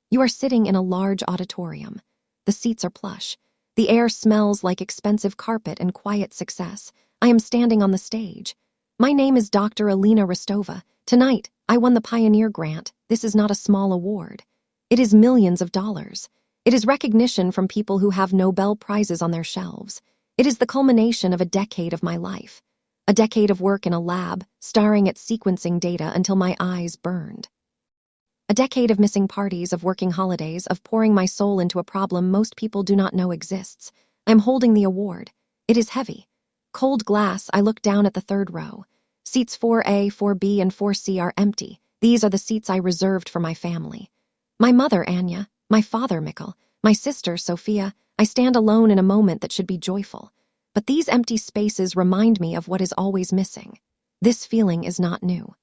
You are sitting in a large auditorium. The seats are plush. The air smells like expensive carpet and quiet success. I am standing on the stage. My name is Dr. Alina Rostova. Tonight, I won the Pioneer Grant. This is not a small award. It is millions of dollars. It is recognition from people who have Nobel Prizes on their shelves. It is the culmination of a decade of my life. A decade of work in a lab, staring at sequencing data until my eyes burned. A decade of missing parties, of working holidays, of pouring my soul into a problem most people do not know exists. I am holding the award. It is heavy. Cold glass, I look down at the third row. Seats 4A, 4B, and 4C are empty. These are the seats I reserved for my family. My mother, Anya, my father, Mikkel, my sister, Sophia. I stand alone in a moment that should be joyful. But these empty spaces remind me of what is always missing. This feeling is not new.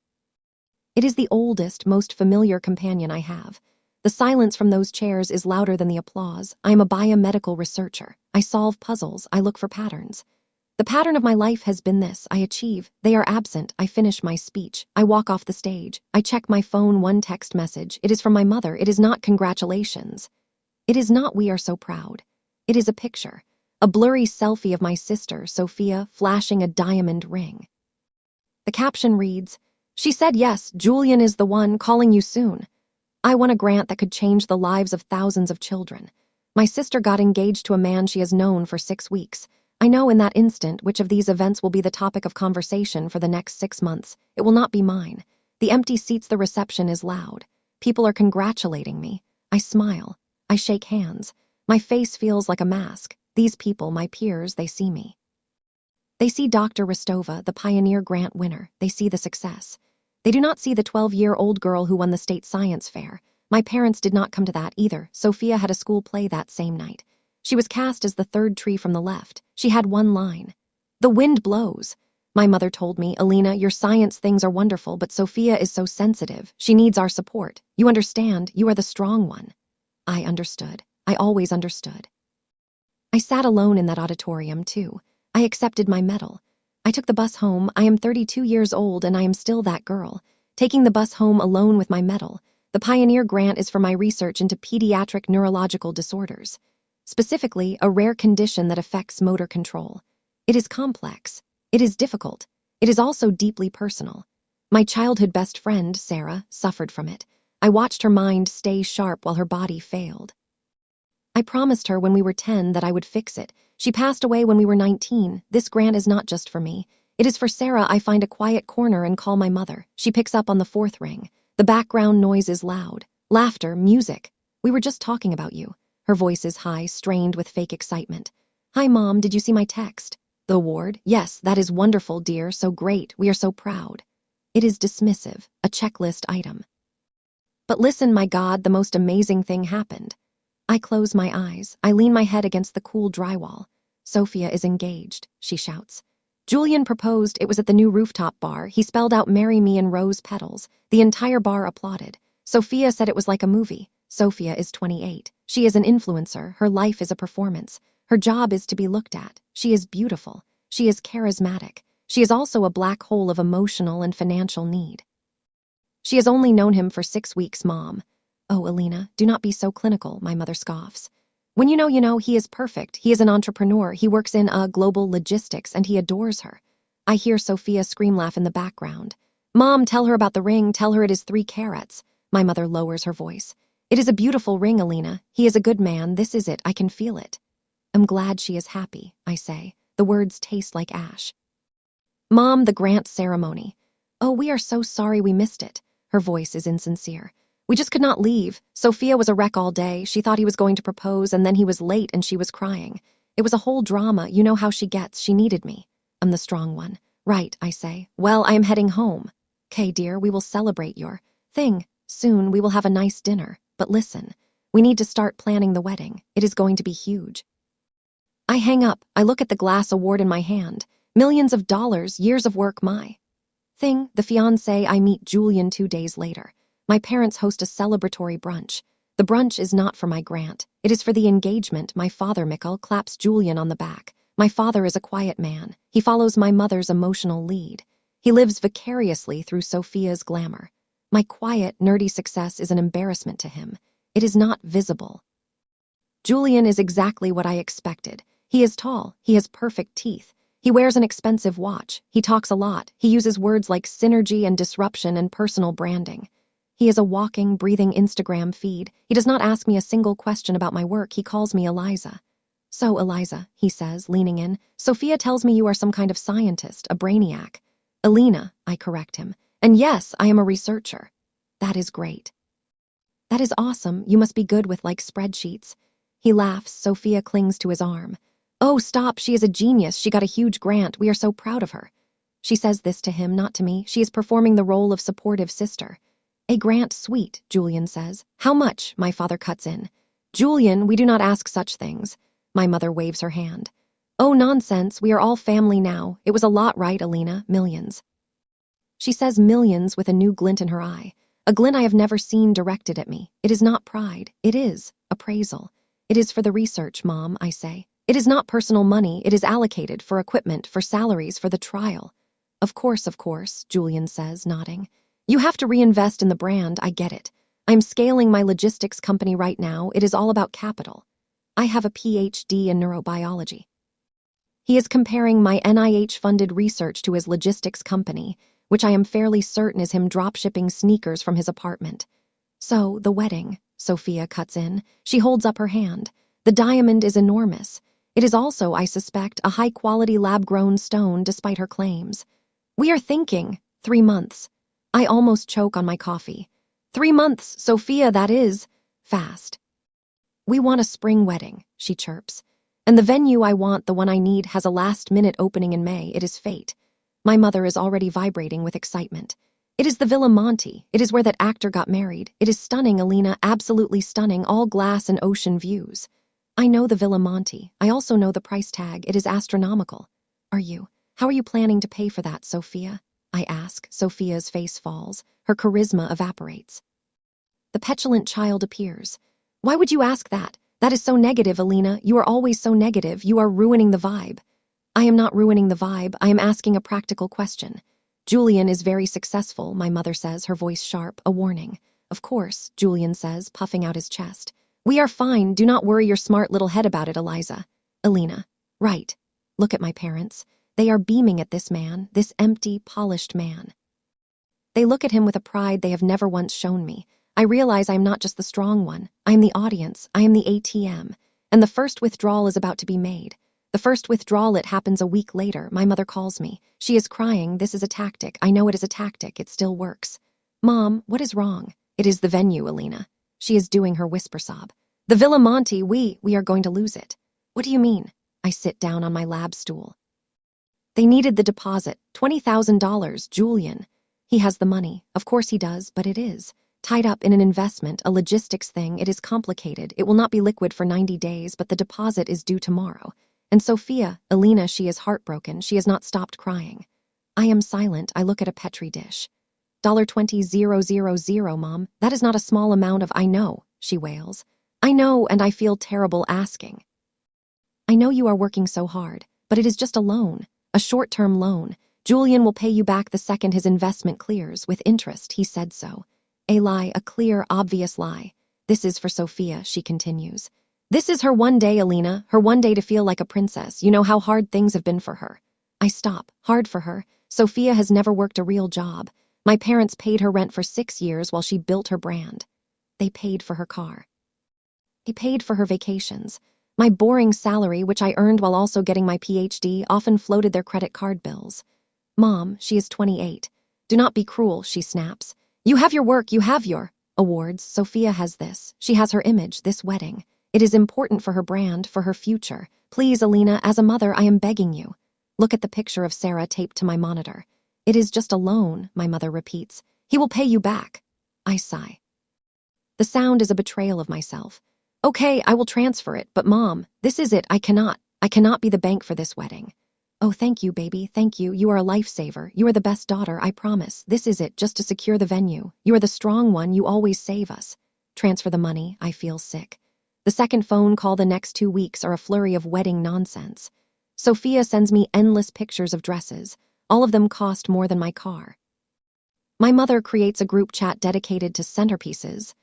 It is the oldest, most familiar companion I have. The silence from those chairs is louder than the applause. I am a biomedical researcher. I solve puzzles. I look for patterns. The pattern of my life has been this. I achieve. They are absent. I finish my speech. I walk off the stage. I check my phone, one text message. It is from my mother. It is not congratulations. It is not we are so proud. It is a picture. A blurry selfie of my sister, Sophia, flashing a diamond ring. The caption reads, "She said yes, Julian is the one, calling you soon." I won a grant that could change the lives of thousands of children. My sister got engaged to a man she has known for 6 weeks. I know in that instant which of these events will be the topic of conversation for the next 6 months. It will not be mine. The empty seats, the reception is loud. People are congratulating me. I smile. I shake hands. My face feels like a mask. These people, my peers, they see me. They see Dr. Rostova, the Pioneer Grant winner. They see the success. They do not see the 12-year-old girl who won the state science fair. My parents did not come to that either. Sophia had a school play that same night. She was cast as the third tree from the left. She had one line. "The wind blows." My mother told me, "Alina, your science things are wonderful, but Sophia is so sensitive. She needs our support. You understand, you are the strong one." I understood. I always understood. I sat alone in that auditorium, too. I accepted my medal. I took the bus home. I am 32 years old and I am still that girl. Taking the bus home alone with my medal. The Pioneer Grant is for my research into pediatric neurological disorders. Specifically, a rare condition that affects motor control. It is complex. It is difficult. It is also deeply personal. My childhood best friend, Sarah, suffered from it. I watched her mind stay sharp while her body failed. I promised her when we were 10 that I would fix it. She passed away when we were 19. This grant is not just for me. It is for Sarah. I find a quiet corner and call my mother. She picks up on the 4th ring. The background noise is loud. Laughter, music. "We were just talking about you." Her voice is high, strained with fake excitement. "Hi, Mom, did you see my text?" "The award? Yes, that is wonderful, dear, so great. We are so proud." It is dismissive, a checklist item. But listen, my God, the most amazing thing happened. I close my eyes. I lean my head against the cool drywall. "Sophia is engaged," she shouts. "Julian proposed. It was at the new rooftop bar. He spelled out 'Marry me' in rose petals. The entire bar applauded. Sophia said it was like a movie. Sophia is 28. She is an influencer. Her life is a performance. Her job is to be looked at. She is beautiful. She is charismatic. She is also a black hole of emotional and financial need. She has only known him for 6 weeks, Mom." "Oh, Alina, do not be so clinical," my mother scoffs. "When you know, he is perfect. He is an entrepreneur. He works in global logistics, and he adores her." I hear Sophia scream laugh in the background. "Mom, tell her about the ring. Tell her it is 3 carats. My mother lowers her voice. "It is a beautiful ring, Alina. He is a good man. This is it. I can feel it." "I'm glad she is happy," I say. The words taste like ash. "Mom, the grant ceremony." "Oh, we are so sorry we missed it." Her voice is insincere. "We just could not leave. Sophia was a wreck all day. She thought he was going to propose, and then he was late and she was crying. It was a whole drama. You know how she gets. She needed me." I'm the strong one. "Right," I say. "Well, I am heading home." "'Kay, dear, we will celebrate your thing. Soon we will have a nice dinner. But listen, we need to start planning the wedding. It is going to be huge." I hang up. I look at the glass award in my hand. Millions of dollars, years of work, my thing. The fiancé. I meet Julian 2 days later. My parents host a celebratory brunch. The brunch is not for my grant. It is for the engagement. My father, Mikkel, claps Julian on the back. My father is a quiet man. He follows my mother's emotional lead. He lives vicariously through Sophia's glamour. My quiet, nerdy success is an embarrassment to him. It is not visible. Julian is exactly what I expected. He is tall. He has perfect teeth. He wears an expensive watch. He talks a lot. He uses words like synergy and disruption and personal branding. He is a walking, breathing Instagram feed. He does not ask me a single question about my work. He calls me Eliza. So, Eliza, he says, leaning in, Sophia tells me you are some kind of scientist, a brainiac. Alina, I correct him. And yes, I am a researcher. That is great. That is awesome. You must be good with, like, spreadsheets. He laughs. Sophia clings to his arm. Oh, stop. She is a genius. She got a huge grant. We are so proud of her. She says this to him, not to me. She is performing the role of supportive sister. A grant, sweet, Julian says. How much? My father cuts in. Julian, we do not ask such things. My mother waves her hand. Oh, nonsense. We are all family now. It was a lot, right, Alina? Millions. She says millions with a new glint in her eye. A glint I have never seen directed at me. It is not pride. It is appraisal. It is for the research, Mom, I say. It is not personal money. It is allocated for equipment, for salaries, for the trial. Of course, Julian says, nodding. You have to reinvest in the brand, I get it. I'm scaling my logistics company right now. It is all about capital. I have a PhD in neurobiology. He is comparing my NIH-funded research to his logistics company, which I am fairly certain is him drop-shipping sneakers from his apartment. So, the wedding, Sophia cuts in. She holds up her hand. The diamond is enormous. It is also, I suspect, a high-quality lab-grown stone despite her claims. We are thinking 3 months. I almost choke on my coffee. 3 months, Sophia, that is fast. We want a spring wedding, she chirps. And the venue I want, the one I need, has a last-minute opening in May. It is fate. My mother is already vibrating with excitement. It is the Villa Monte. It is where that actor got married. It is stunning, Alina, absolutely stunning, all glass and ocean views. I know the Villa Monte. I also know the price tag. It is astronomical. How are you planning to pay for that, Sophia? I ask. Sophia's face falls. Her charisma evaporates. The petulant child appears. Why would you ask that? That is so negative, Alina. You are always so negative. You are ruining the vibe. I am not ruining the vibe. I am asking a practical question. Julian is very successful, my mother says, her voice sharp, a warning. Of course, Julian says, puffing out his chest. We are fine. Do not worry your smart little head about it, Eliza. Alina. Right. Look at my parents. They are beaming at this man, this empty, polished man. They look at him with a pride they have never once shown me. I realize I am not just the strong one. I am the audience. I am the ATM. And the first withdrawal is about to be made. The first withdrawal, it happens a week later. My mother calls me. She is crying. This is a tactic. I know it is a tactic. It still works. Mom, what is wrong? It is the venue, Alina. She is doing her whisper sob. The Villa Monte, we are going to lose it. What do you mean? I sit down on my lab stool. They needed the deposit, $20,000, Julian. He has the money. Of course he does, but it is tied up in an investment, a logistics thing. It is complicated. It will not be liquid for 90 days, but the deposit is due tomorrow. And Sophia, Alina, she is heartbroken. She has not stopped crying. I am silent. I look at a Petri dish. $20,000, Mom. That is not a small amount of, I know, she wails. I know, and I feel terrible asking. I know you are working so hard, but it is just a loan, a short-term loan. Julian will pay you back the second his investment clears, with interest, he said so. A lie, a clear, obvious lie. This is for Sophia, she continues. This is her one day, Alina, her one day to feel like a princess. You know how hard things have been for her. I stop. Hard for her. Sophia has never worked a real job. My parents paid her rent for 6 years while she built her brand. They paid for her car. They paid for her vacations. My boring salary, which I earned while also getting my PhD, often floated their credit card bills. Mom, she is 28. Do not be cruel, she snaps. You have your work, you have your awards. Sophia has this. She has her image, this wedding. It is important for her brand, for her future. Please, Alina, as a mother, I am begging you. Look at the picture of Sarah taped to my monitor. It is just a loan, my mother repeats. He will pay you back. I sigh. The sound is a betrayal of myself. Okay, I will transfer it, but Mom, this is it. I cannot be the bank for this wedding. Oh, thank you, baby, thank you. You are a lifesaver. You are the best daughter, I promise. This is it, just to secure the venue. You are the strong one. You always save us. Transfer the money. I feel sick. The second phone call the next 2 weeks are a flurry of wedding nonsense. Sophia sends me endless pictures of dresses. All of them cost more than my car. My mother creates a group chat dedicated to centerpieces.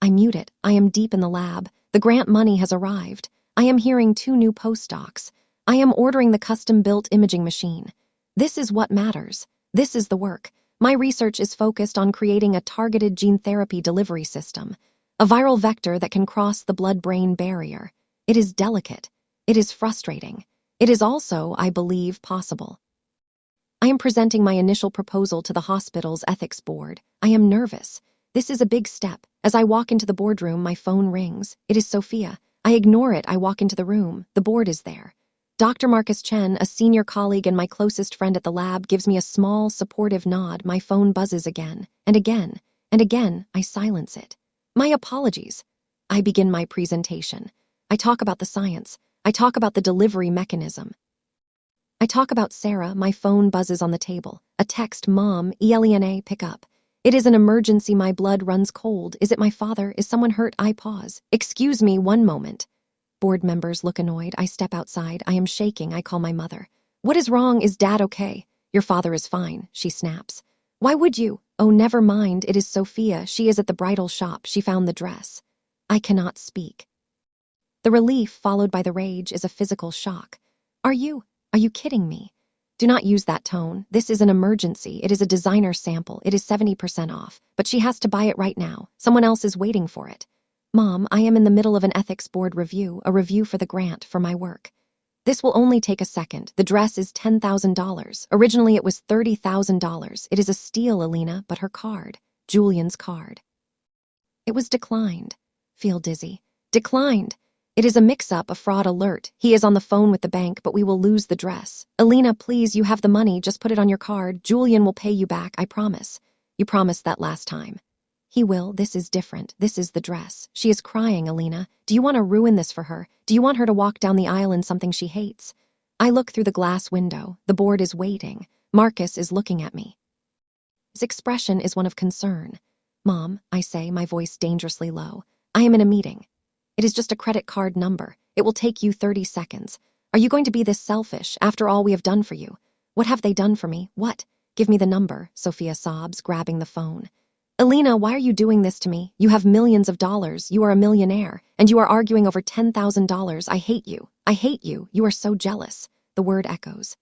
I mute it. I am deep in the lab. The grant money has arrived. I am hearing 2 new postdocs. I am ordering the custom-built imaging machine. This is what matters. This is the work. My research is focused on creating a targeted gene therapy delivery system, a viral vector that can cross the blood-brain barrier. It is delicate. It is frustrating. It is also, I believe, possible. I am presenting my initial proposal to the hospital's ethics board. I am nervous. This is a big step. As I walk into the boardroom, my phone rings. It is Sophia. I ignore it. I walk into the room. The board is there. Dr. Marcus Chen, a senior colleague and my closest friend at the lab, gives me a small, supportive nod. My phone buzzes again, and again, and again. I silence it. My apologies. I begin my presentation. I talk about the science. I talk about the delivery mechanism. I talk about Sarah. My phone buzzes on the table. A text, Mom, ELENA, pick up. It is an emergency. My blood runs cold. Is it my father? Is someone hurt? I pause. Excuse me, one moment. Board members look annoyed. I step outside. I am shaking. I call my mother. What is wrong? Is Dad okay? Your father is fine, she snaps. Why would you? Oh, never mind. It is Sophia. She is at the bridal shop. She found the dress. I cannot speak. The relief, followed by the rage, is a physical shock. Are you kidding me? Do not use that tone. This is an emergency. It is a designer sample. It is 70% off. But she has to buy it right now. Someone else is waiting for it. Mom, I am in the middle of an ethics board review, a review for the grant for my work. This will only take a second. The dress is $10,000. Originally, it was $30,000. It is a steal, Alina, but her card, Julian's card. It was declined. Feel dizzy. Declined. It is a mix-up, a fraud alert. He is on the phone with the bank, but we will lose the dress. Alina, please, you have the money. Just put it on your card. Julian will pay you back, I promise. You promised that last time. He will. This is different. This is the dress. She is crying, Alina. Do you want to ruin this for her? Do you want her to walk down the aisle in something she hates? I look through the glass window. The board is waiting. Marcus is looking at me. His expression is one of concern. Mom, I say, my voice dangerously low. I am in a meeting. It is just a credit card number. It will take you 30 seconds. Are you going to be this selfish after all we have done for you? What have they done for me? What? Give me the number, Sophia sobs, grabbing the phone. Alina, why are you doing this to me? You have millions of dollars. You are a millionaire. And you are arguing over $10,000. I hate you. I hate you. You are so jealous. The word echoes.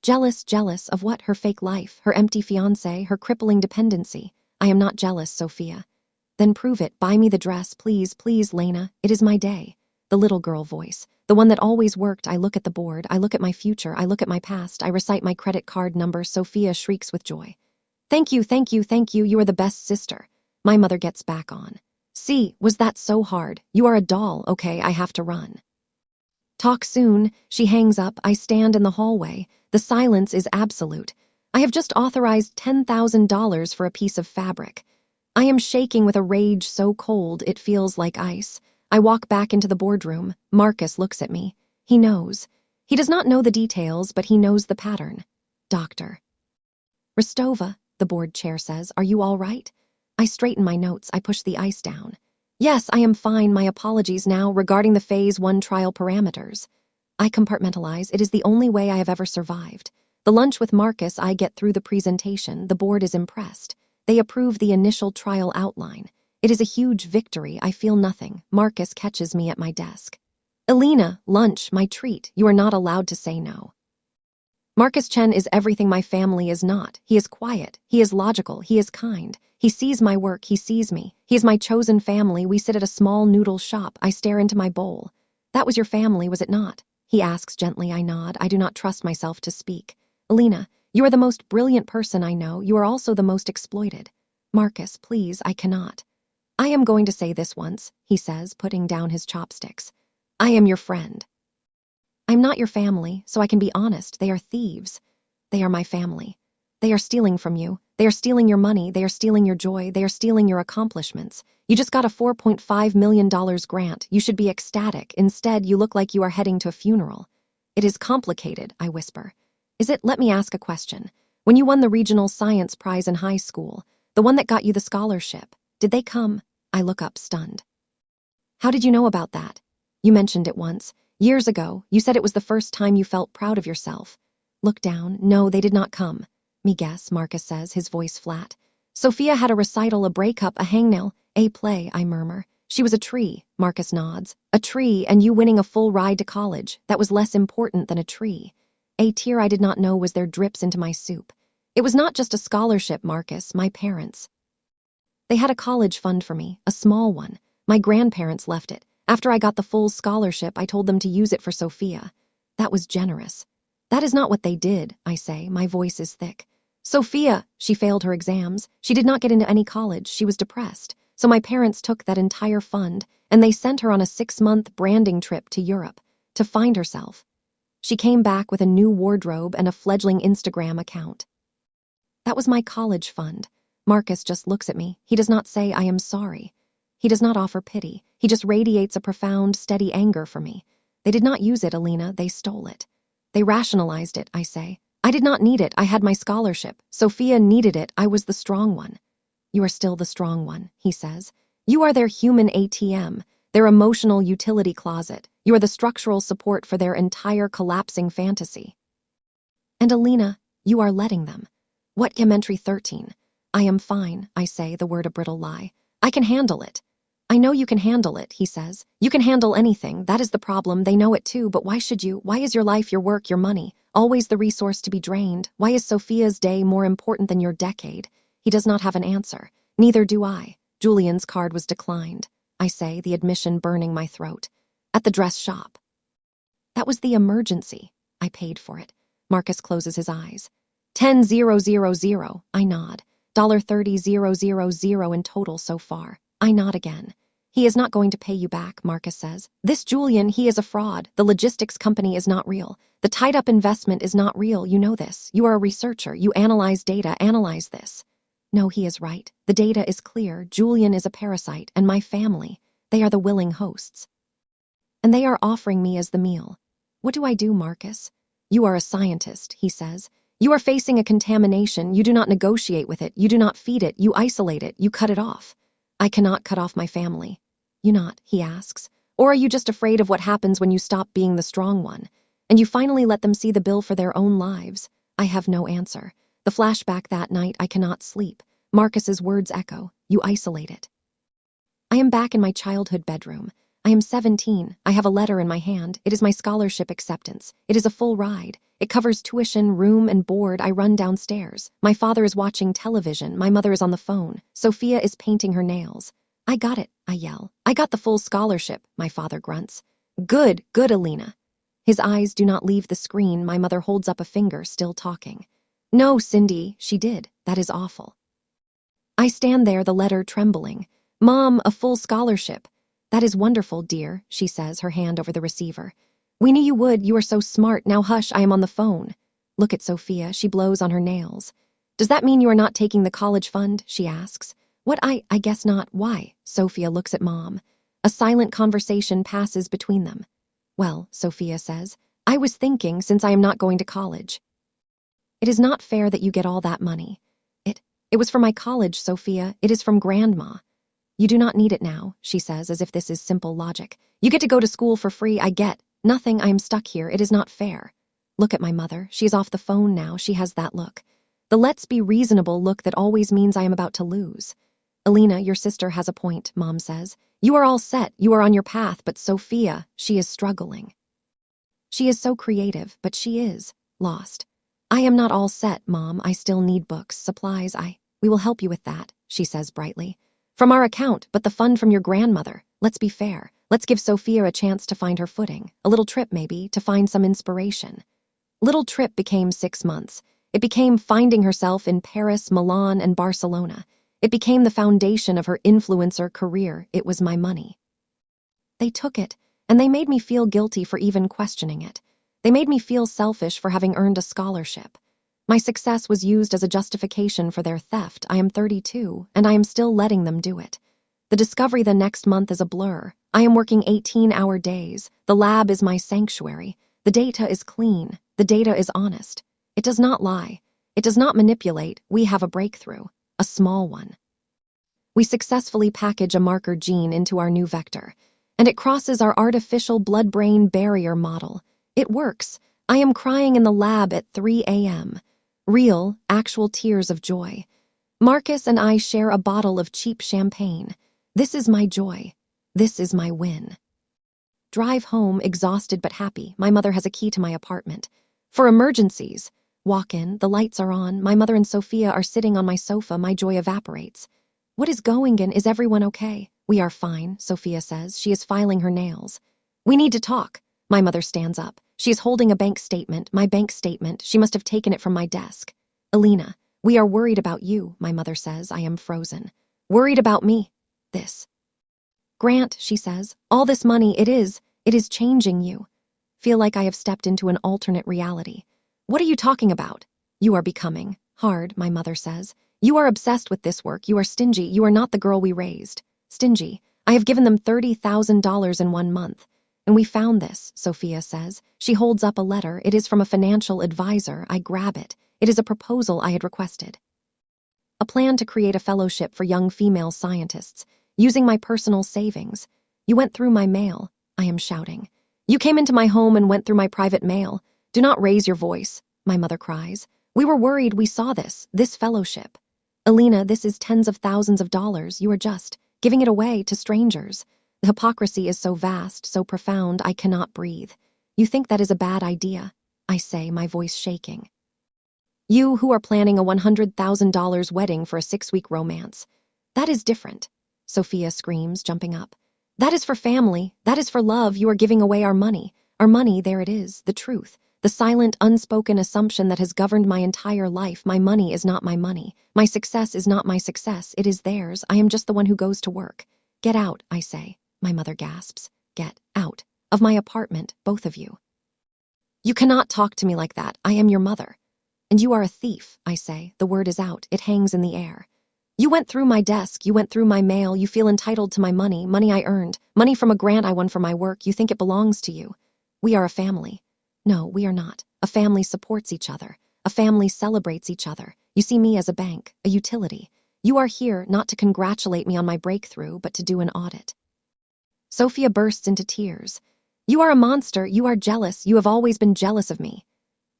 Jealous of what? Her fake life, her empty fiancé, her crippling dependency. I am not jealous, Sophia. Then prove it. Buy me the dress, please, please, Lena. It is my day. The little girl voice. The one that always worked. I look at the board. I look at my future. I look at my past. I recite my credit card number. Sophia shrieks with joy. Thank you, thank you, thank you. You are the best sister. My mother gets back on. See, was that so hard? You are a doll. Okay, I have to run. Talk soon. She hangs up. I stand in the hallway. The silence is absolute. I have just authorized $10,000 for a piece of fabric. I am shaking with a rage so cold it feels like ice. I walk back into the boardroom. Marcus looks at me. He knows. He does not know the details, but he knows the pattern. Doctor. Rostova, the board chair says, are you all right? I straighten my notes. I push the ice down. Yes, I am fine. My apologies now regarding the Phase 1 trial parameters. I compartmentalize. It is the only way I have ever survived. The lunch with Marcus, I get through the presentation. The board is impressed. They approve the initial trial outline. It is a huge victory. I feel nothing. Marcus catches me at my desk. Alina, lunch, my treat. You are not allowed to say no. Marcus Chen is everything my family is not. He is quiet. He is logical. He is kind. He sees my work. He sees me. He is my chosen family. We sit at a small noodle shop. I stare into my bowl. That was your family, was it not? He asks gently. I nod. I do not trust myself to speak. Alina, you are the most brilliant person I know. You are also the most exploited. Marcus, please, I cannot. I am going to say this once, he says, putting down his chopsticks. I am your friend. I'm not your family, so I can be honest. They are thieves. They are my family. They are stealing from you. They are stealing your money. They are stealing your joy. They are stealing your accomplishments. You just got a $4.5 million grant. You should be ecstatic. Instead, you look like you are heading to a funeral. It is complicated, I whisper. Is it? Let me ask a question. When you won the regional science prize in high school, the one that got you the scholarship, did they come? I look up stunned. How did you know about that? You mentioned it once. Years ago, you said it was the first time you felt proud of yourself. Look down. No, they did not come. Me guess, Marcus says, his voice flat. Sophia had a recital, a breakup, a hangnail. A play, I murmur. She was a tree, Marcus nods. A tree, and you winning a full ride to college. That was less important than a tree. A tear I did not know was there drips into my soup. It was not just a scholarship, Marcus, my parents. They had a college fund for me, a small one. My grandparents left it. After I got the full scholarship, I told them to use it for Sophia. That was generous. That is not what they did, I say, my voice is thick. Sophia, she failed her exams. She did not get into any college. She was depressed. So my parents took that entire fund, and they sent her on a 6-month branding trip to Europe to find herself. She came back with a new wardrobe and a fledgling Instagram account. That was my college fund. Marcus just looks at me. He does not say, I am sorry. He does not offer pity. He just radiates a profound, steady anger for me. They did not use it, Alina. They stole it. They rationalized it, I say. I did not need it. I had my scholarship. Sophia needed it. I was the strong one. You are still the strong one, he says. You are their human ATM, their emotional utility closet. You are the structural support for their entire collapsing fantasy. And Alina, you are letting them. What Geometry 13? I am fine, I say, the word a brittle lie. I can handle it. I know you can handle it, he says. You can handle anything. That is the problem. They know it too, but why should you? Why is your life, your work, your money always the resource to be drained? Why is Sophia's day more important than your decade? He does not have an answer. Neither do I. Julian's card was declined. I say, the admission burning my throat. At the dress shop. That was the emergency. I paid for it. Marcus closes his eyes. 10,000. I nod. $30,000 in total so far. I nod again. He is not going to pay you back, Marcus says. This Julian, he is a fraud. The logistics company is not real. The tied-up investment is not real. You know this. You are a researcher. You analyze data. Analyze this. No, he is right. The data is clear. Julian is a parasite, and my family, they are the willing hosts. And they are offering me as the meal. What do I do, Marcus? You are a scientist, he says. You are facing a contamination. You do not negotiate with it. You do not feed it. You isolate it. You cut it off. I cannot cut off my family. You not, he asks. Or are you just afraid of what happens when you stop being the strong one, and you finally let them see the bill for their own lives? I have no answer. The flashback that night, I cannot sleep. Marcus's words echo. You isolate it. I am back in my childhood bedroom. I am 17. I have a letter in my hand. It is my scholarship acceptance. It is a full ride. It covers tuition, room, and board. I run downstairs. My father is watching television. My mother is on the phone. Sophia is painting her nails. I got it, I yell. I got the full scholarship, my father grunts. Good, good, Alina. His eyes do not leave the screen. My mother holds up a finger, still talking. No, Cindy, she did. That is awful. I stand there, the letter trembling. Mom, a full scholarship. That is wonderful, dear, she says, her hand over the receiver. We knew you would. You are so smart. Now hush, I am on the phone. Look at Sophia. She blows on her nails. Does that mean you are not taking the college fund? She asks. What? I guess not. Why? Sophia looks at Mom. A silent conversation passes between them. Well, Sophia says, I was thinking, since I am not going to college. It is not fair that you get all that money. It was for my college, Sophia. It is from Grandma. You do not need it now, she says, as if this is simple logic. You get to go to school for free. I get nothing. I am stuck here. It is not fair. Look at my mother. She is off the phone now. She has that look. The let's be reasonable look that always means I am about to lose. Alina, your sister has a point, Mom says. You are all set. You are on your path, but Sophia, she is struggling. She is so creative, but she is lost. I am not all set, Mom. I still need books, supplies. We will help you with that, she says brightly. From our account, but the fund from your grandmother. Let's be fair. Let's give Sophia a chance to find her footing. A little trip, maybe, to find some inspiration. Little trip became 6 months. It became finding herself in Paris, Milan, and Barcelona. It became the foundation of her influencer career. It was my money. They took it, and they made me feel guilty for even questioning it. They made me feel selfish for having earned a scholarship. My success was used as a justification for their theft. I am 32, and I am still letting them do it. The discovery the next month is a blur. I am working 18-hour days. The lab is my sanctuary. The data is clean. The data is honest. It does not lie. It does not manipulate. We have a breakthrough, a small one. We successfully package a marker gene into our new vector, and it crosses our artificial blood-brain barrier model. It works. I am crying in the lab at 3 a.m. Real, actual tears of joy. Marcus and I share a bottle of cheap champagne. This is my joy. This is my win. Drive home, exhausted but happy. My mother has a key to my apartment. For emergencies. Walk in, the lights are on. My mother and Sophia are sitting on my sofa. My joy evaporates. What is going on? Is everyone okay? We are fine, Sophia says. She is filing her nails. We need to talk. My mother stands up. She is holding a bank statement. My bank statement. She must have taken it from my desk. Alina, we are worried about you, my mother says. I am frozen. Worried about me? This. Grant, she says, all this money, it is changing you. Feel like I have stepped into an alternate reality. What are you talking about? You are becoming hard, my mother says. You are obsessed with this work. You are stingy. You are not the girl we raised. Stingy. I have given them $30,000 in 1 month. And we found this, Sophia says. She holds up a letter. It is from a financial advisor. I grab it. It is a proposal I had requested. A plan to create a fellowship for young female scientists, using my personal savings. You went through my mail. I am shouting. You came into my home and went through my private mail. Do not raise your voice, my mother cries. We were worried. We saw this fellowship. Alina, this is tens of thousands of dollars. You are just giving it away to strangers. The hypocrisy is so vast, so profound, I cannot breathe. You think that is a bad idea, I say, my voice shaking. You who are planning a $100,000 wedding for a 6-week romance. That is different, Sophia screams, jumping up. That is for family. That is for love. You are giving away our money. Our money, there it is, the truth. The silent, unspoken assumption that has governed my entire life. My money is not my money. My success is not my success. It is theirs. I am just the one who goes to work. Get out, I say. My mother gasps. Get out of my apartment, both of you. You cannot talk to me like that. I am your mother. And you are a thief, I say. The word is out. It hangs in the air. You went through my desk. You went through my mail. You feel entitled to my money, money I earned, money from a grant I won for my work. You think it belongs to you. We are a family. No, we are not. A family supports each other. A family celebrates each other. You see me as a bank, a utility. You are here not to congratulate me on my breakthrough, but to do an audit. Sophia bursts into tears. You are a monster. You are jealous. You have always been jealous of me.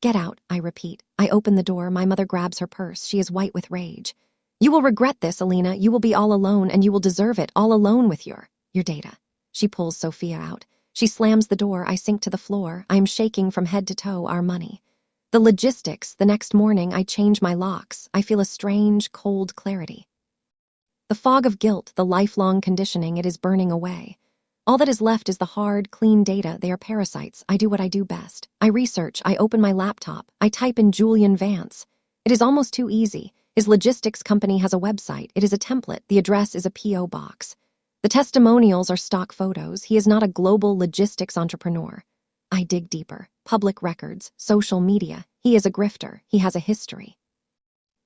Get out, I repeat. I open the door. My mother grabs her purse. She is white with rage. You will regret this, Alina. You will be all alone, and you will deserve it, all alone with your data. She pulls Sophia out. She slams the door. I sink to the floor. I am shaking from head to toe. Our money. The logistics. The next morning, I change my locks. I feel a strange, cold clarity. The fog of guilt, the lifelong conditioning, it is burning away. All that is left is the hard, clean data. They are parasites. I do what I do best. I research. I open my laptop. I type in Julian Vance. It is almost too easy. His logistics company has a website. It is a template. The address is a P.O. box. The testimonials are stock photos. He is not a global logistics entrepreneur. I dig deeper. Public records, social media. He is a grifter. He has a history.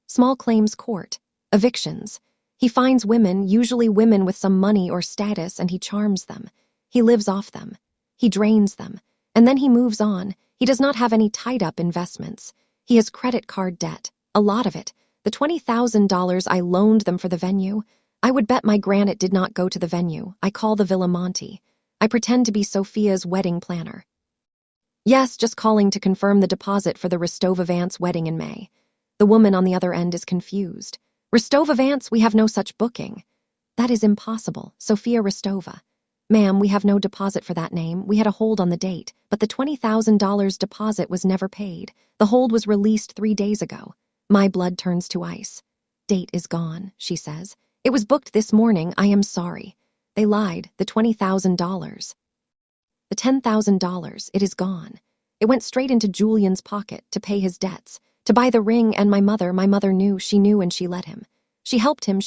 Small claims court. Evictions. He finds women, usually women with some money or status, and he charms them. He lives off them. He drains them. And then he moves on. He does not have any tied-up investments. He has credit card debt. A lot of it. The $20,000 I loaned them for the venue. I would bet my grant it did not go to the venue. I call the Villa Monte. I pretend to be Sophia's wedding planner. Yes, just calling to confirm the deposit for the Rostova Vance wedding in May. The woman on the other end is confused. Rostova Vance, we have no such booking. That is impossible. Sophia Rostova. Ma'am, we have no deposit for that name. We had a hold on the date, but the $20,000 deposit was never paid. The hold was released 3 days ago. My blood turns to ice. Date is gone, she says. It was booked this morning. I am sorry. They lied. The $20,000. The $10,000, it is gone. It went straight into Julian's pocket to pay his debts, to buy the ring, and my mother knew, she knew, and she let him. She helped him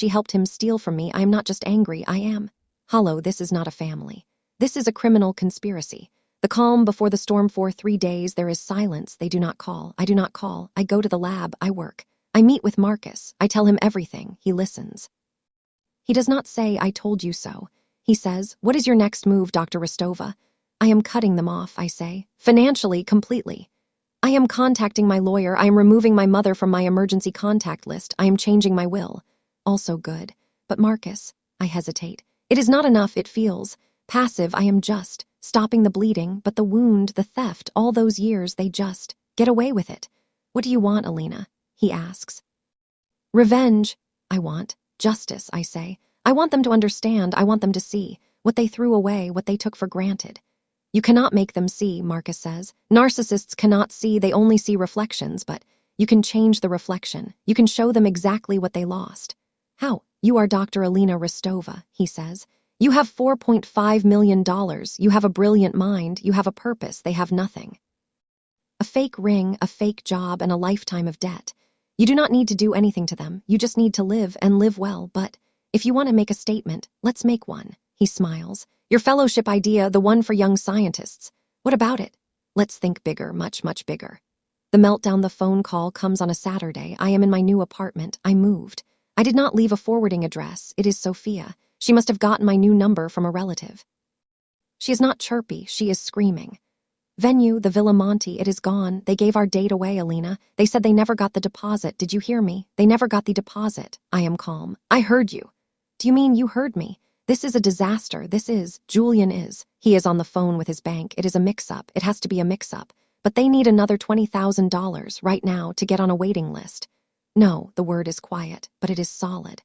steal from me. I am not just angry, I am hollow. This is not a family. This is a criminal conspiracy. The calm before the storm. For 3 days there is silence. They do not call. I do not call. I go to the lab. I work. I meet with Marcus. I tell him everything. He listens. He does not say, I told you so. He says, what is your next move, Dr. Rostova? I am cutting them off, I say. Financially, completely. I am contacting my lawyer. I am removing my mother from my emergency contact list. I am changing my will. Also good. But Marcus, I hesitate. It is not enough, it feels. Passive, I am just stopping the bleeding, but the wound, the theft, all those years, they just get away with it. What do you want, Alina? He asks. Revenge. I want justice, I say. I want them to understand, I want them to see what they threw away, what they took for granted. You cannot make them see, Marcus says. Narcissists cannot see, they only see reflections, but you can change the reflection. You can show them exactly what they lost. How? You are Dr. Alina Rostova, he says. You have $4.5 million. You have a brilliant mind. You have a purpose. They have nothing. A fake ring, a fake job, and a lifetime of debt. You do not need to do anything to them. You just need to live and live well. But if you want to make a statement, let's make one. He smiles. Your fellowship idea, the one for young scientists. What about it? Let's think bigger, much, much bigger. The meltdown, the phone call comes on a Saturday. I am in my new apartment. I moved. I did not leave a forwarding address. It is Sophia. She must have gotten my new number from a relative. She is not chirpy. She is screaming. Venue, the Villa Monte, it is gone. They gave our date away, Alina. They said they never got the deposit. Did you hear me? They never got the deposit. I am calm. I heard you. Do you mean you heard me? This is a disaster. Julian is. He is on the phone with his bank. It is a mix-up. It has to be a mix-up. But they need another $20,000 right now to get on a waiting list. No, the word is quiet, but it is solid.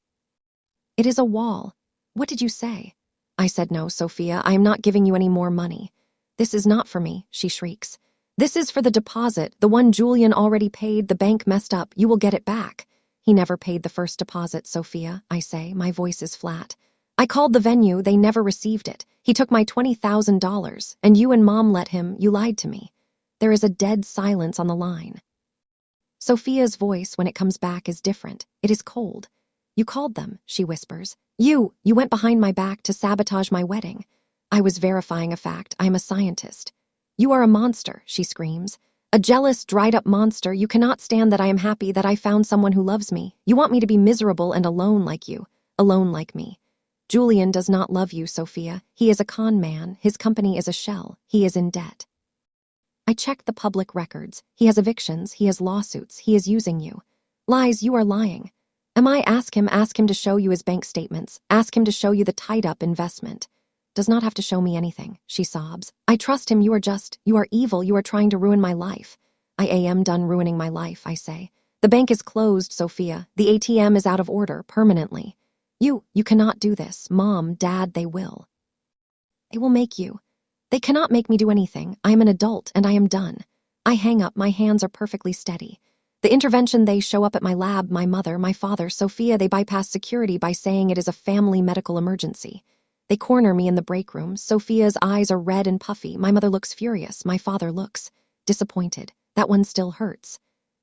It is a wall. What did you say? I said, no, Sophia, I am not giving you any more money. This is not for me, she shrieks. This is for the deposit, the one Julian already paid. The bank messed up. You will get it back. He never paid the first deposit, Sophia, I say. My voice is flat. I called the venue. They never received it. He took my $20,000, and you and Mom let him. You lied to me. There is a dead silence on the line. Sophia's voice, when it comes back, is different. It is cold. You called them, she whispers. You went behind my back to sabotage my wedding. I was verifying a fact. I am a scientist. You are a monster, she screams. A jealous, dried-up monster. You cannot stand that I am happy, that I found someone who loves me. You want me to be miserable and alone like you, alone like me. Julian does not love you, Sophia. He is a con man. His company is a shell. He is in debt. I checked the public records. He has evictions. He has lawsuits. He is using you. Lies, you are lying. Ask him to show you his bank statements. Ask him to show you the tied-up investment. Does not have to show me anything, she sobs. I trust him. You are evil. You are trying to ruin my life. I am done ruining my life, I say. The bank is closed, Sophia. The ATM is out of order, permanently. You cannot do this. Mom, Dad, they will. They will make you. They cannot make me do anything. I am an adult, and I am done. I hang up. My hands are perfectly steady. The intervention, they show up at my lab. My mother, my father, Sophia, they bypass security by saying it is a family medical emergency. They corner me in the break room. Sophia's eyes are red and puffy. My mother looks furious. My father looks disappointed. That one still hurts.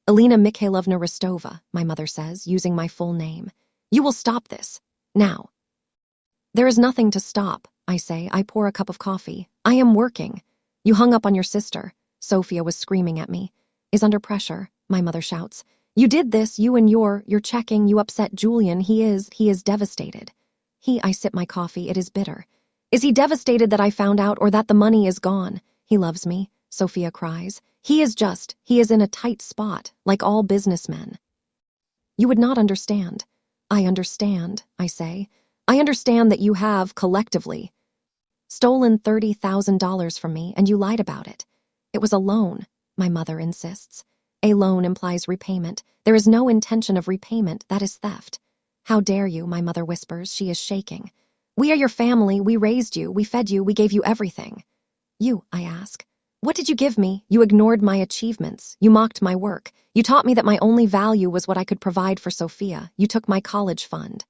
Alina Mikhailovna Rostova, my mother says, using my full name. You will stop this. Now. There is nothing to stop, I say. I pour a cup of coffee. I am working. You hung up on your sister. Sophia was screaming at me. Is under pressure, my mother shouts. You did this, you and you're checking. You upset Julian. He is devastated. I sip my coffee. It is bitter. Is he devastated that I found out, or that the money is gone? He loves me, Sophia cries. He is in a tight spot, like all businessmen. You would not understand. I understand, I say. I understand that you have, collectively, stolen $30,000 from me, and you lied about it. It was a loan, my mother insists. A loan implies repayment. There is no intention of repayment. That is theft. How dare you, my mother whispers. She is shaking. We are your family. We raised you. We fed you. We gave you everything. You, I ask. What did you give me? You ignored my achievements. You mocked my work. You taught me that my only value was what I could provide for Sophia. You took my college fund.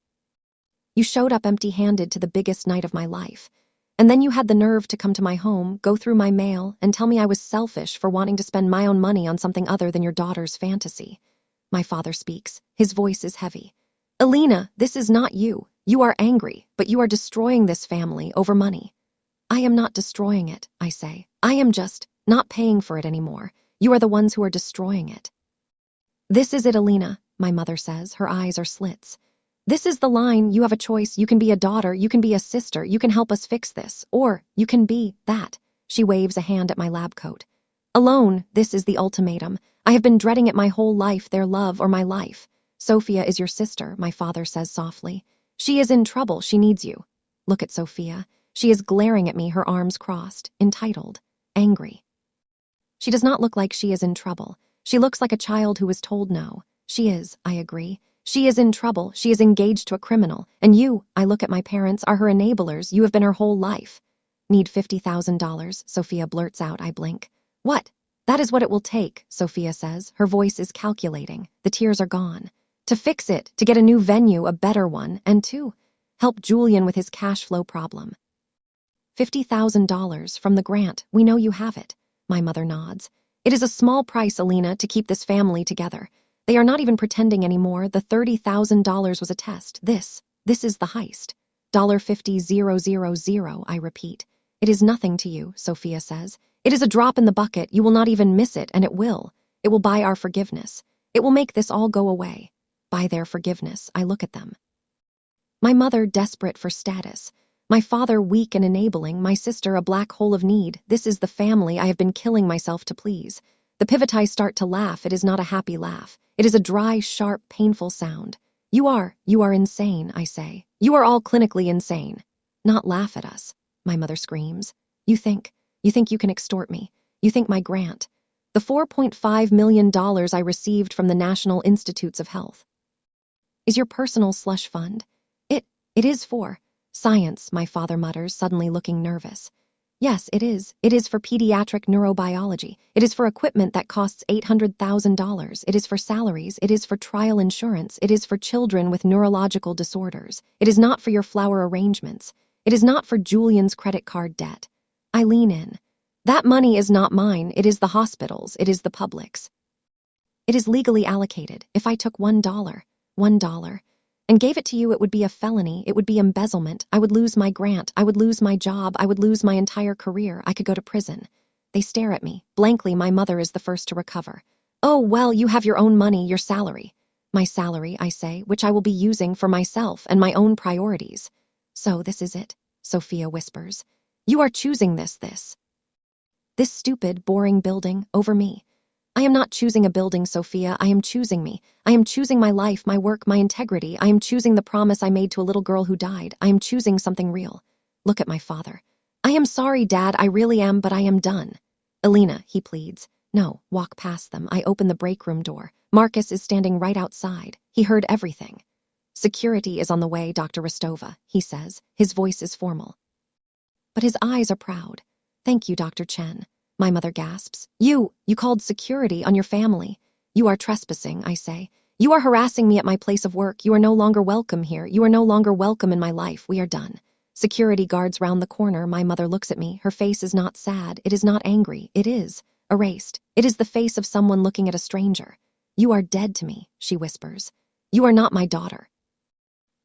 You showed up empty-handed to the biggest night of my life. And then you had the nerve to come to my home, go through my mail, and tell me I was selfish for wanting to spend my own money on something other than your daughter's fantasy. My father speaks. His voice is heavy. Alina, this is not you. You are angry, but you are destroying this family over money. I am not destroying it, I say. I am just not paying for it anymore. You are the ones who are destroying it. This is it, Alina, my mother says. Her eyes are slits. This is the line. You have a choice. You can be a daughter. You can be a sister. You can help us fix this. Or you can be that. She waves a hand at my lab coat. Alone, this is the ultimatum. I have been dreading it my whole life, their love or my life. Sophia is your sister, my father says softly. She is in trouble. She needs you. Look at Sophia. She is glaring at me, her arms crossed, entitled, angry. She does not look like she is in trouble. She looks like a child who was told no. She is, I agree. She is in trouble. She is engaged to a criminal. And you, I look at my parents, are her enablers. You have been her whole life. Need $50,000, Sophia blurts out. I blink. What? That is what it will take, Sophia says. Her voice is calculating. The tears are gone. To fix it, to get a new venue, a better one, and to help Julian with his cash flow problem. $50,000 from the grant. We know you have it. My mother nods. It is a small price, Alina, to keep this family together. They are not even pretending anymore. The $30,000 was a test. This is the heist. $50,000, I repeat. It is nothing to you, Sophia says. It is a drop in the bucket. You will not even miss it, and it will. It will buy our forgiveness. It will make this all go away. Buy their forgiveness. I look at them. My mother desperate for status. My father weak and enabling. My sister a black hole of need. This is the family I have been killing myself to please. The pivotai start to laugh. It is not a happy laugh. It is a dry, sharp, painful sound. You are insane, I say. You are all clinically insane. Not laugh at us, my mother screams. You think you can extort me. You think my grant, the $4.5 million I received from the National Institutes of Health, is your personal slush fund? It is for science, my father mutters, suddenly looking nervous. Yes, it is. It is for pediatric neurobiology. It is for equipment that costs $800,000. It is for salaries. It is for trial insurance. It is for children with neurological disorders. It is not for your flower arrangements. It is not for Julian's credit card debt. I lean in. That money is not mine. It is the hospital's. It is the public's. It is legally allocated. If I took $1, and gave it to you, it would be a felony. It would be embezzlement. I would lose my grant. I would lose my job. I would lose my entire career. I could go to prison. They stare at me. Blankly, my mother is the first to recover. Oh, well, you have your own money, your salary. My salary, I say, which I will be using for myself and my own priorities. So this is it, Sophia whispers. You are choosing this stupid, boring building over me. I am not choosing a building, Sophia. I am choosing me. I am choosing my life, my work, my integrity. I am choosing the promise I made to a little girl who died. I am choosing something real. Look at my father. I am sorry, Dad. I really am, but I am done. Alina, he pleads. No, walk past them. I open the break room door. Marcus is standing right outside. He heard everything. Security is on the way, Dr. Rostova, he says. His voice is formal. But his eyes are proud. Thank you, Dr. Chen. My mother gasps. You called security on your family. You are trespassing, I say. You are harassing me at my place of work. You are no longer welcome here. You are no longer welcome in my life. We are done. Security guards round the corner. My mother looks at me. Her face is not sad. It is not angry. It is erased. It is the face of someone looking at a stranger. You are dead to me, she whispers. You are not my daughter.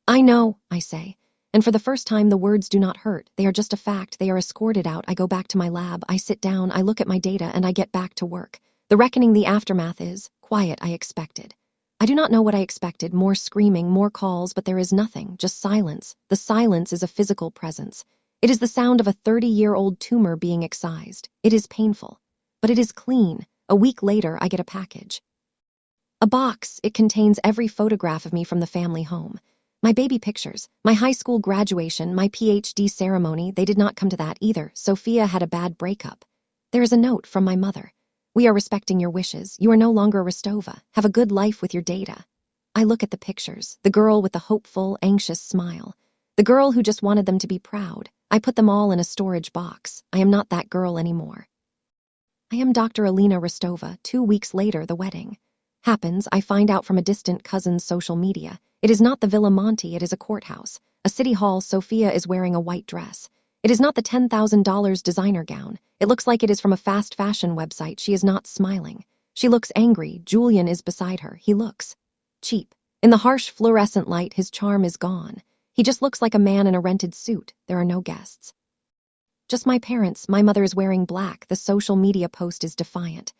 I know, I say. And for the first time, the words do not hurt. They are just a fact. They are escorted out. I go back to my lab. I sit down. I look at my data, and I get back to work. The reckoning, the aftermath is quiet. I expected. I do not know what I expected. More screaming, more calls, but there is nothing. Just silence. The silence is a physical presence. It is the sound of a 30-year-old tumor being excised. It is painful, but it is clean. A week later, I get a package. A box. It contains every photograph of me from the family home. My baby pictures, my high school graduation, my PhD ceremony, they did not come to that either. Sophia had a bad breakup. There is a note from my mother. We are respecting your wishes. You are no longer Rostova. Have a good life with your data. I look at the pictures, the girl with the hopeful, anxious smile. The girl who just wanted them to be proud. I put them all in a storage box. I am not that girl anymore. I am Dr. Alina Rostova. 2 weeks later, the wedding happens. I find out from a distant cousin's social media. It is not the Villa Monte, it is a courthouse. A city hall. Sophia is wearing a white dress. It is not the $10,000 designer gown. It looks like it is from a fast fashion website. She is not smiling. She looks angry. Julian is beside her. He looks cheap. In the harsh fluorescent light, his charm is gone. He just looks like a man in a rented suit. There are no guests. Just my parents. My mother is wearing black. The social media post is defiant.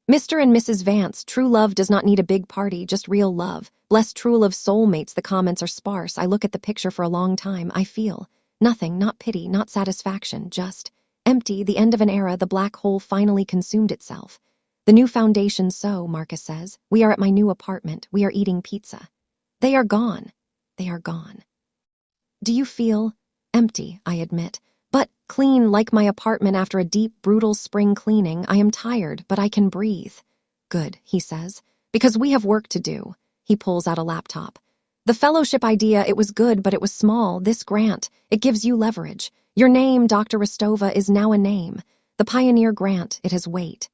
Mr. and Mrs. Vance, true love does not need a big party, just real love. Bless true love soulmates. The comments are sparse. I look at the picture for a long time. I feel nothing, not pity, not satisfaction, just empty. The end of an era. The black hole finally consumed itself. The new foundation. So, Marcus says, we are at my new apartment. We are eating pizza. They are gone. They are gone. Do you feel empty? I admit. But clean, like my apartment after a deep, brutal spring cleaning. I am tired, but I can breathe. Good, he says, because we have work to do. He pulls out a laptop. The fellowship idea, it was good, but it was small. This grant, it gives you leverage. Your name, Dr. Rostova, is now a name. The Pioneer Grant, it has weight.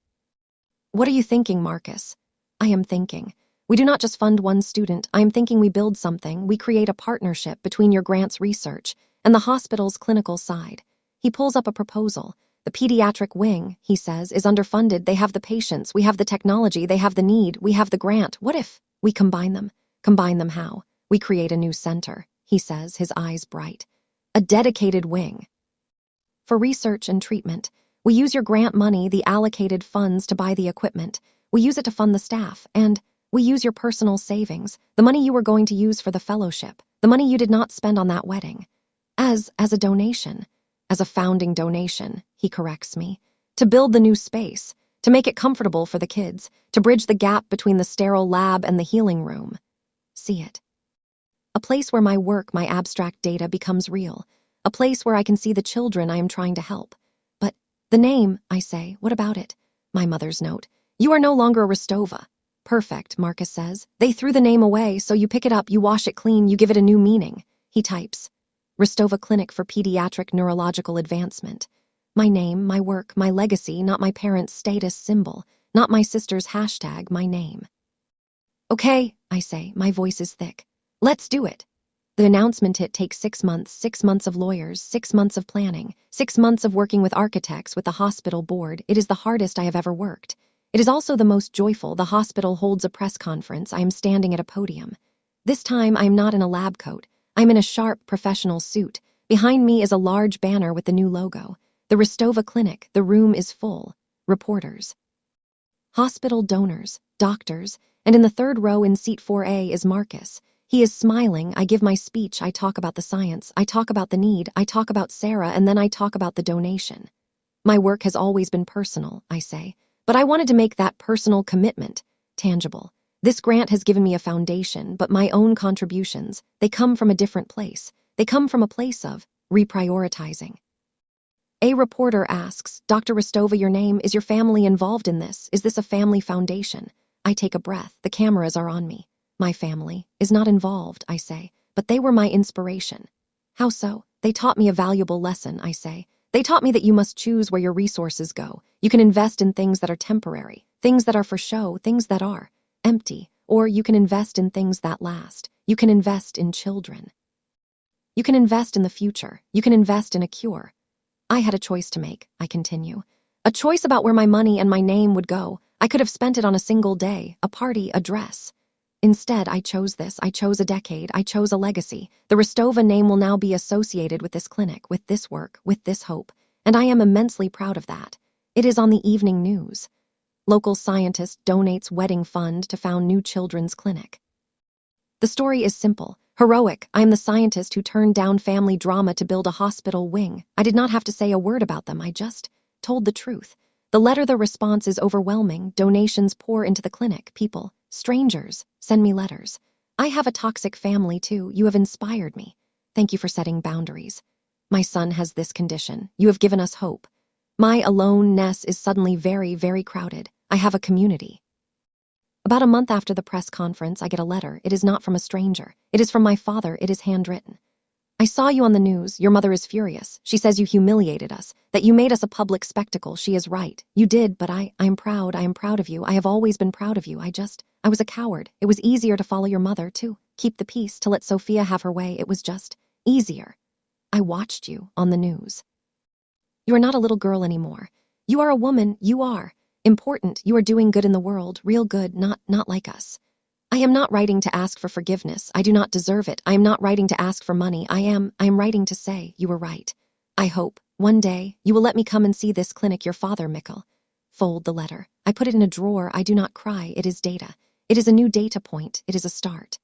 What are you thinking, Marcus? I am thinking. We do not just fund one student. I am thinking we build something. We create a partnership between your grant's research and the hospital's clinical side. He pulls up a proposal. The pediatric wing, he says, is underfunded. They have the patients. We have the technology. They have the need. We have the grant. What if we combine them? Combine them how? We create a new center, he says, his eyes bright. A dedicated wing. For research and treatment. We use your grant money, the allocated funds, to buy the equipment. We use it to fund the staff, and we use your personal savings, the money you were going to use for the fellowship, the money you did not spend on that wedding. As a donation. As a founding donation, he corrects me. To build the new space, to make it comfortable for the kids, to bridge the gap between the sterile lab and the healing room. See it. A place where my work, my abstract data becomes real. A place where I can see the children I am trying to help. But the name, I say, what about it? My mother's note. You are no longer a Rostova. Perfect, Marcus says. They threw the name away, so you pick it up, you wash it clean, you give it a new meaning. He types. Rostova Clinic for Pediatric Neurological Advancement. My name, my work, my legacy, not my parents' status symbol, not my sister's hashtag, my name. Okay, I say, my voice is thick. Let's do it. The announcement hit takes 6 months of lawyers, 6 months of planning, 6 months of working with architects, with the hospital board. It is the hardest I have ever worked. It is also the most joyful. The hospital holds a press conference. I am standing at a podium. This time I am not in a lab coat. I am in a sharp professional suit. Behind me is a large banner with the new logo. The Rostova Clinic. The room is full. Reporters. Hospital donors, doctors, and in the third row in seat 4A is Marcus. He is smiling. I give my speech. I talk about the science. I talk about the need. I talk about Sarah, and then I talk about the donation. My work has always been personal, I say, but I wanted to make that personal commitment tangible. This grant has given me a foundation, but my own contributions, they come from a different place. They come from a place of reprioritizing. A reporter asks, Dr. Rostova, your name, is your family involved in this? Is this a family foundation? I take a breath. The cameras are on me. My family is not involved, I say, but they were my inspiration. How so? They taught me a valuable lesson, I say. They taught me that you must choose where your resources go. You can invest in things that are temporary, things that are for show, things that are empty, or you can invest in things that last. You can invest in children. You can invest in the future. You can invest in a cure. I had a choice to make, I continue. A choice about where my money and my name would go. I could have spent it on a single day, a party, a dress. Instead, I chose this. I chose a decade. I chose a legacy. The Rostova name will now be associated with this clinic, with this work, with this hope, and I am immensely proud of that. It is on the evening news. Local scientist donates wedding fund to found new children's clinic. The story is simple, heroic. I am the scientist who turned down family drama to build a hospital wing. I did not have to say a word about them. I just told the truth. The letter, the response is overwhelming. Donations pour into the clinic. People, strangers, send me letters. I have a toxic family too. You have inspired me. Thank you for setting boundaries. My son has this condition. You have given us hope. My aloneness is suddenly very, very crowded. I have a community. About a month after the press conference, I get a letter. It is not from a stranger. It is from my father. It is handwritten. I saw you on the news. Your mother is furious. She says you humiliated us, that you made us a public spectacle. She is right. You did, but I am proud. I am proud of you. I have always been proud of you. I was a coward. It was easier to follow your mother, to keep the peace, to let Sophia have her way. It was just easier. I watched you on the news. You are not a little girl anymore. You are a woman. You are important. You are doing good in the world, real good, not like us. I am not writing to ask for forgiveness. I do not deserve it. I am not writing to ask for money. I am writing to say you were right. I hope one day you will let me come and see this clinic, your father, Mikkel. Fold the letter. I put it in a drawer. I do not cry. It is data. It is a new data point. It is a start.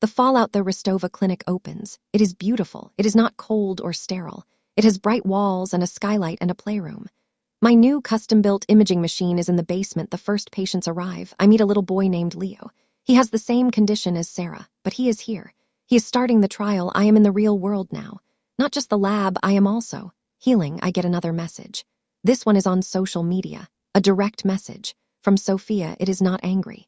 The fallout, the Rostova Clinic opens. It is beautiful. It is not cold or sterile. It has bright walls and a skylight and a playroom. My new custom-built imaging machine is in the basement. The first patients arrive. I meet a little boy named Leo. He has the same condition as Sarah, but he is here. He is starting the trial. I am in the real world now. Not just the lab, I am also healing. I get another message. This one is on social media. A direct message. From Sophia. It is not angry.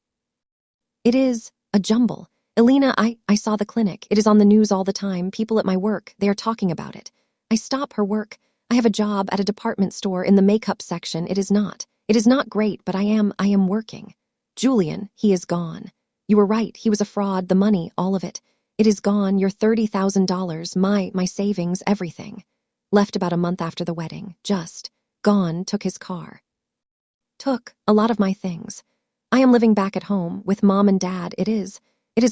It is A jumble. Alina, I saw the clinic. It is on the news all the time. People at my work, they are talking about it. I stop her work. I have a job at a department store in the makeup section. It is not great, but I am working. Julian, he is gone. You were right. He was a fraud. The money, all of it. It is gone. Your $30,000, my savings, everything. Left about a month after the wedding. Just gone. Took his car. Took a lot of my things. I am living back at home with mom and dad. It is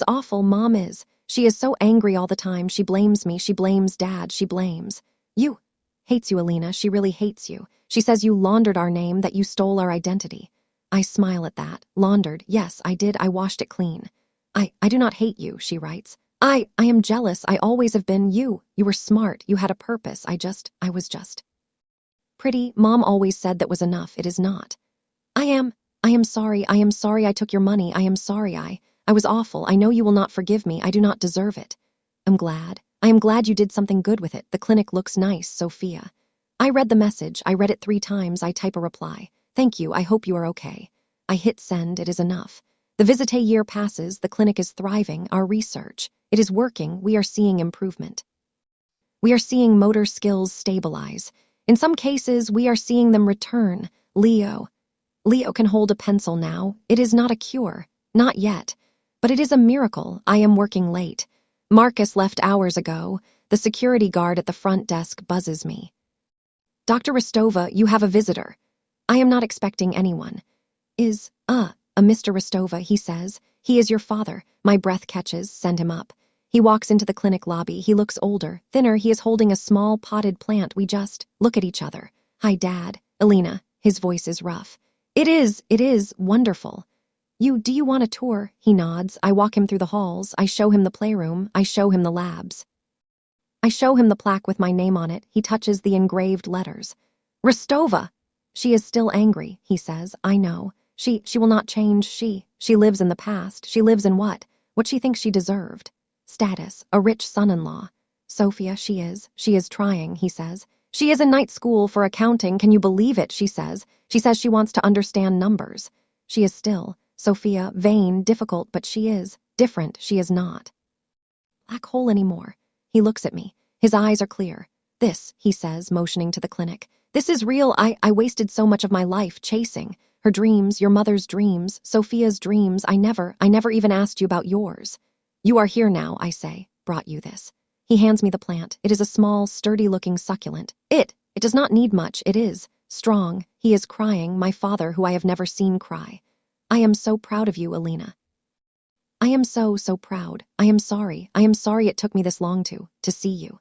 awful. Mom is. She is so angry all the time. She blames me. She blames dad. She blames you. Hates you, Alina. She really hates you. She says you laundered our name, that you stole our identity. I smile at that. Laundered. Yes, I did. I washed it clean. I do not hate you, she writes. I am jealous. I always have been. You were smart. You had a purpose. I was just pretty. Mom always said that was enough. It is not. I am sorry. I am sorry I took your money. I am sorry. I was awful. I know you will not forgive me. I do not deserve it. I'm glad. I am glad you did something good with it. The clinic looks nice, Sophia. I read the message. I read it 3 times. I type a reply. Thank you. I hope you are okay. I hit send. It is enough. The visite year passes. The clinic is thriving. Our research. It is working. We are seeing improvement. We are seeing motor skills stabilize. In some cases, we are seeing them return. Leo can hold a pencil now. It is not a cure. Not yet. But it is a miracle. I am working late. Marcus left hours ago. The security guard at the front desk buzzes me. Dr. Rostova, you have a visitor. I am not expecting anyone. Is, a Mr. Rostova, he says. He is your father. My breath catches. Send him up. He walks into the clinic lobby. He looks older, thinner. He is holding a small potted plant. We just look at each other. Hi, Dad. Alina. His voice is rough. It is wonderful. Do you want a tour? He nods. I walk him through the halls. I show him the playroom. I show him the labs. I show him the plaque with my name on it. He touches the engraved letters. Rostova! She is still angry, he says. I know. She will not change. She lives in the past. She lives in what she thinks she deserved. Status, a rich son-in-law. Sophia, she is trying, he says. She is in night school for accounting. Can you believe it? She says. She says she wants to understand numbers. She is still, Sophia, vain, difficult, but she is different. She is not black hole anymore. He looks at me. His eyes are clear. This, he says, motioning to the clinic. This is real. I wasted so much of my life chasing her dreams, your mother's dreams, Sophia's dreams. I never even asked you about yours. You are here now, I say. Brought you this. He hands me the plant. It is a small, sturdy-looking succulent. It does not need much. It is strong. He is crying, my father, who I have never seen cry. I am so proud of you, Alina. I am so proud. I am sorry it took me this long to see you.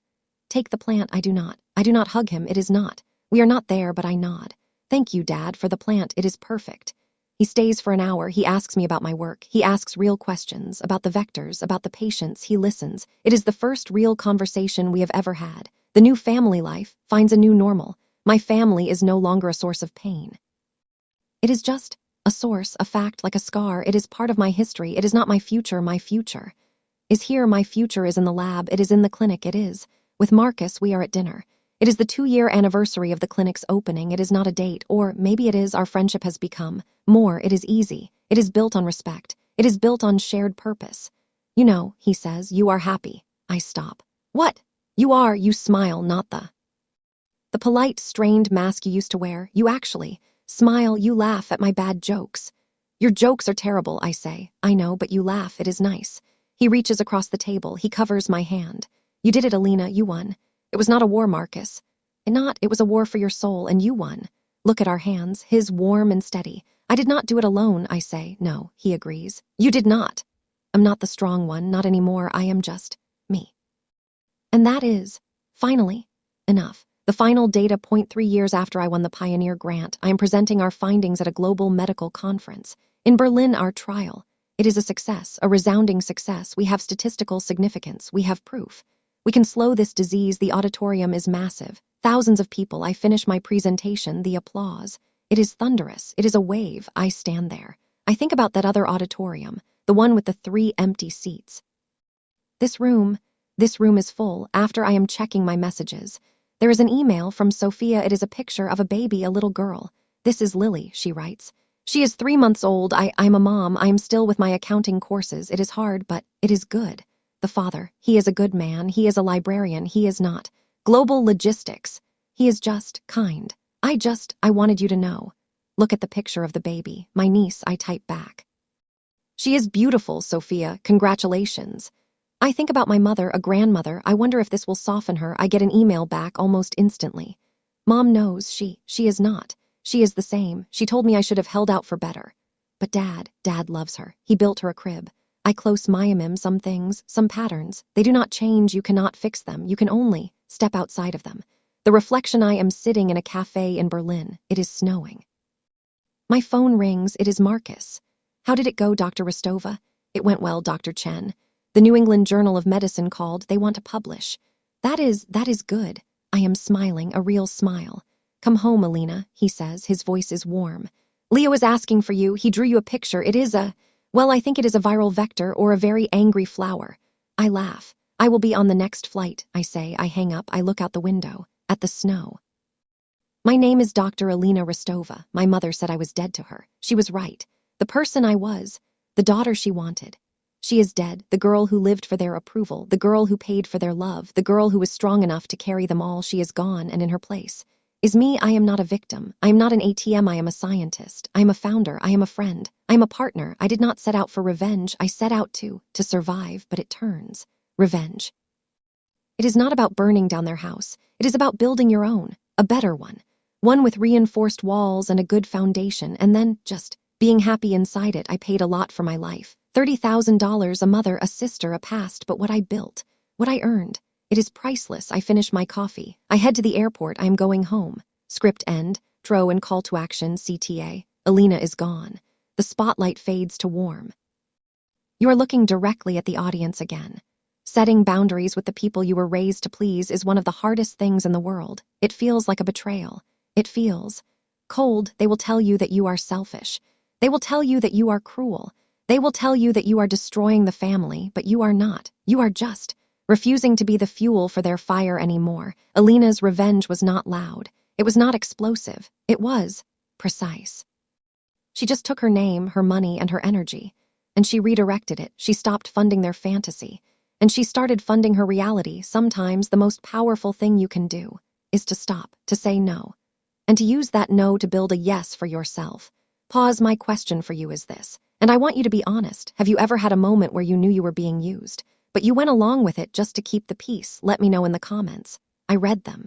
Take the plant. I do not hug him. It is not. We are not there, but I nod. Thank you, Dad, for the plant. It is perfect. He stays for an hour. He asks me about my work. He asks real questions, about the vectors, about the patients. He listens. It is the first real conversation we have ever had. The new family life finds a new normal. My family is no longer a source of pain. It is just a source, a fact, like a scar. It is part of my history. It is not my future. My future is here. My future is in the lab. It is in the clinic. It is. With Marcus, we are at dinner. It is the 2-year anniversary of the clinic's opening. It is not a date, or maybe it is. Our friendship has become more. It is easy. It is built on respect. It is built on shared purpose. You know, he says, you are happy. I stop. What? You are. You smile, not the polite, strained mask you used to wear. You actually smile. You laugh at my bad jokes. Your jokes are terrible, I say. I know, but you laugh. It is nice. He reaches across the table. He covers my hand. You did it, Alina. You won. It was not a war, Marcus. It was a war for your soul, and you won. Look at our hands, his warm and steady. I did not do it alone, I say. No, he agrees. You did not. I'm not the strong one, not anymore. I am just me. And that is, finally, enough. The final data point 3 years after I won the Pioneer Grant. I am presenting our findings at a global medical conference. In Berlin, our trial. It is a success, a resounding success. We have statistical significance. We have proof. We can slow this disease. The auditorium is massive. Thousands of people. I finish my presentation. The applause. It is thunderous. It is a wave. I stand there. I think about that other auditorium, the one with the 3 empty seats. This room is full. After I am checking my messages, there is an email from Sophia. It is a picture of a baby, a little girl. This is Lily, she writes. She is 3 months old. I'm a mom. I am still with my accounting courses. It is hard, but it is good. The father, he is a good man. He is a librarian. He is not. Global logistics. He is just kind. I wanted you to know. Look at the picture of the baby. My niece, I type back. She is beautiful, Sophia. Congratulations. I think about my mother, a grandmother. I wonder if this will soften her. I get an email back almost instantly. Mom knows she is not. She is the same. She told me I should have held out for better. But Dad loves her. He built her a crib. I close mime some things, some patterns. They do not change. You cannot fix them. You can only step outside of them. The reflection. I am sitting in a cafe in Berlin. It is snowing. My phone rings. It is Marcus. How did it go, Dr. Rostova? It went well, Dr. Chen. The New England Journal of Medicine called. They want to publish. That is good. I am smiling, a real smile. Come home, Alina, he says. His voice is warm. Leo is asking for you. He drew you a picture. It is I think it is a viral vector or a very angry flower. I laugh. I will be on the next flight, I say. I hang up. I look out the window. At the snow. My name is Dr. Alina Rostova. My mother said I was dead to her. She was right. The person I was. The daughter she wanted. She is dead, the girl who lived for their approval, the girl who paid for their love, the girl who was strong enough to carry them all. She is gone, and in her place is me. I am not a victim. I am not an ATM. I am a scientist. I am a founder. I am a friend. I am a partner. I did not set out for revenge. I set out to survive, but it turns. Revenge. It is not about burning down their house. It is about building your own, a better one. One with reinforced walls and a good foundation, and then just being happy inside it. I paid a lot for my life. $30,000, a mother, a sister, a past, but what I built, what I earned, it is priceless. I finish my coffee. I head to the airport. I am going home. Script end, tro and call to action, CTA. Alina is gone. The spotlight fades to warm. You are looking directly at the audience again. Setting boundaries with the people you were raised to please is one of the hardest things in the world. It feels like a betrayal. It feels cold. They will tell you that you are selfish. They will tell you that you are cruel. They will tell you that you are destroying the family, but you are not. You are just refusing to be the fuel for their fire anymore. Alina's revenge was not loud. It was not explosive. It was precise. She just took her name, her money, and her energy, and she redirected it. She stopped funding their fantasy, and she started funding her reality. Sometimes the most powerful thing you can do is to stop, to say no, and to use that no to build a yes for yourself. Pause. My question for you is this, and I want you to be honest. Have you ever had a moment where you knew you were being used, but you went along with it just to keep the peace? Let me know in the comments. I read them.